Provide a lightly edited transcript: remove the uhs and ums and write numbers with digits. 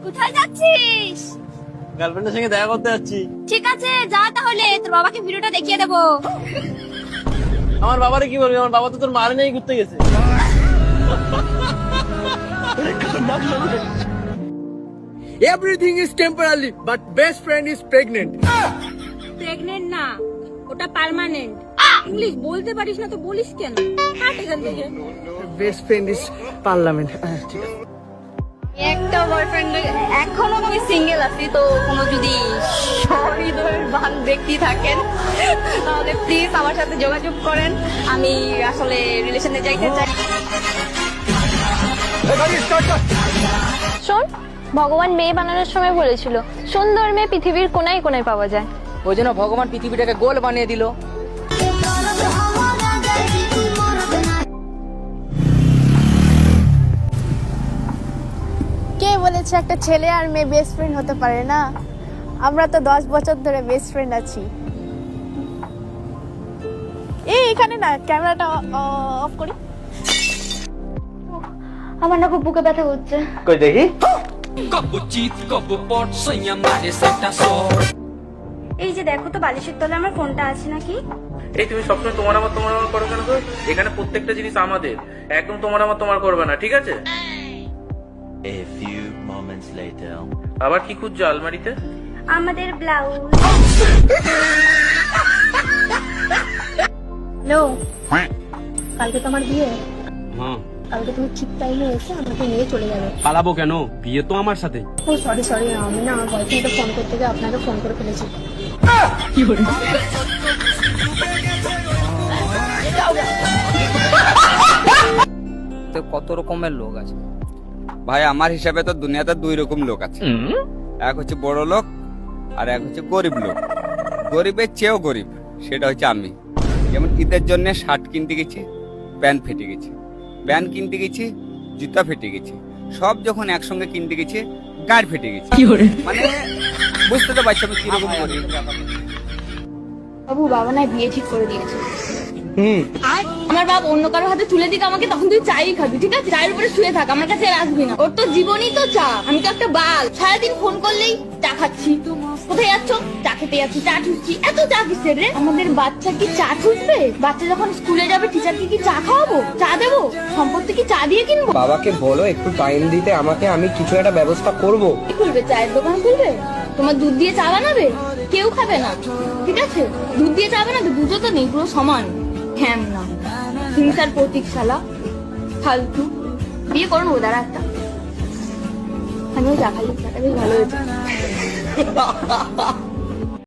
কোথায় যাচ্ছিস? গার্লফ্রেন্ডের সঙ্গে দেখা করতে যাচ্ছি। ঠিক আছে যা, তাহলে তোর বাবাকে ভিডিওটা দেখিয়ে দেবো। আমার বাবারে কি বলবি? আমার বাবা তো তোর মারে নিয়ে ঘুরতে গেছে। Everything is temporary, but best friend is pregnant. Pregnant না, ওটা পার্মানেন্ট। ইংলিশ বলতে পারিস না তো বলিস কেন? হাট এখান থেকে। Best friend is parliament. ঠিক আছে। একটা বয়ফ্রেন্ড, এখনো আমি সিঙ্গেল আছি, তো কোনো যদি সহৃদয়বান ব্যক্তি থাকেন তাহলে প্লিজ আমার সাথে যোগাযোগ করেন। আমি আসলে রিলেশনে যাইতে চাই। শোন, ভগবান মেয়ে বানানোর সময় বলেছিল সুন্দর মেয়ে পৃথিবীর কোনায় কোনায় পাওয়া যায়। ওই জন্য ভগবান পৃথিবীটাকে গোল বানিয়ে দিল। কে বলেছে একটা ছেলে আর মেয়ে বেস্ট ফ্রেন্ড হতে পারে না? আমরা তো 10 বছর ধরে বেস্ট ফ্রেন্ড আছি। এই এখানে না, ক্যামেরাটা অফ করি। আমার না খুব বুকে ব্যথা হচ্ছে। কই দেখি। এই যে দেখো তো বালিশের তলে আমার ফোনটা আছে নাকি? এই তুমি সবসময় তোমার আমার করো কেন তো? এখানে প্রত্যেকটা জিনিস আমাদের, একদম তোমার আমার করবে না, ঠিক আছে? A few moments later. আবার কি খুঁজছো আলমারিতে? আমাদের ব্লাউজ। নো, কালকে তোমার বিয়ে। কালকে তুমি ঠিক টাইমে এসে আমাকে নিয়ে চলে যাবে। পালাবো কেন? বিয়ে তো আমার সাথে। ও সরি সরি, আমি না আমার বয়ফ্রেন্ডকে ফোন করতে গিয়ে আপনাকে ফোন করে ফেলেছি। তো কত রকমের লোক আছে ভাই। আমার হিসাবে তো দুনিয়াতে দুই রকম লোক আছে, এক হচ্ছে বড় লোক আর এক হচ্ছে গরিব লোক। গরিবের চেয়েও গরিব, সেটা হচ্ছে আমি। যেমন ঈদের জন্য শার্ট কিনতে গেছি, প্যান্ট ফেটে গেছে, প্যান্ট কিনতে গেছি, জুতা ফেটে গেছে, সব যখন একসঙ্গে কিনতে গেছে গাড় ফেটে গেছে। মানে বুঝতে তো পারছি আমি কিরকম গরিব। বাবু, বাবা না বিয়ে ঠিক করে দিয়েছে। আমার বাপ অন্য কারো হাতে তুলে দিকে আমাকে, তখন তুই চাই খাবি, ঠিক আছে? চায়ের উপরে শুয়ে থাক, আমার কাছে আর আসবি না। ওর তো জীবনই তো চা, আমি তো একটা বাল। সারাদিন ফোন করলেই চা খাচ্ছি, কোথায় যাচ্ছ? চা খেতে যাচ্ছি, চা ঠুসছি। এত চা কিসের রে? আমাদের বাচ্চা কি চা ঠুসবে? বাচ্চা যখন স্কুলে যাবে টিচারকে কি চা খাওয়াবো? চা দেবো? সম্পত্তি কি চা দিয়ে কিনবো? বাবাকে বলো একটু টাইম দিতে আমাকে, আমি কিছু একটা ব্যবস্থা করব। কি খুলবে? চায়ের দোকান খুলবে? তোমার দুধ দিয়ে চা বানাবে? কেউ খাবে না, ঠিক আছে? দুধ দিয়ে চা বানাবে, দুধও তো নেই, পুরো সমান। হ্যাঁ না, হিংসার প্রতীক শালা, ফালতু। বিয়ে করো না, দাঁড়া একটা। আমিও চা খালি, চাটা বেশ ভালো হয়েছে।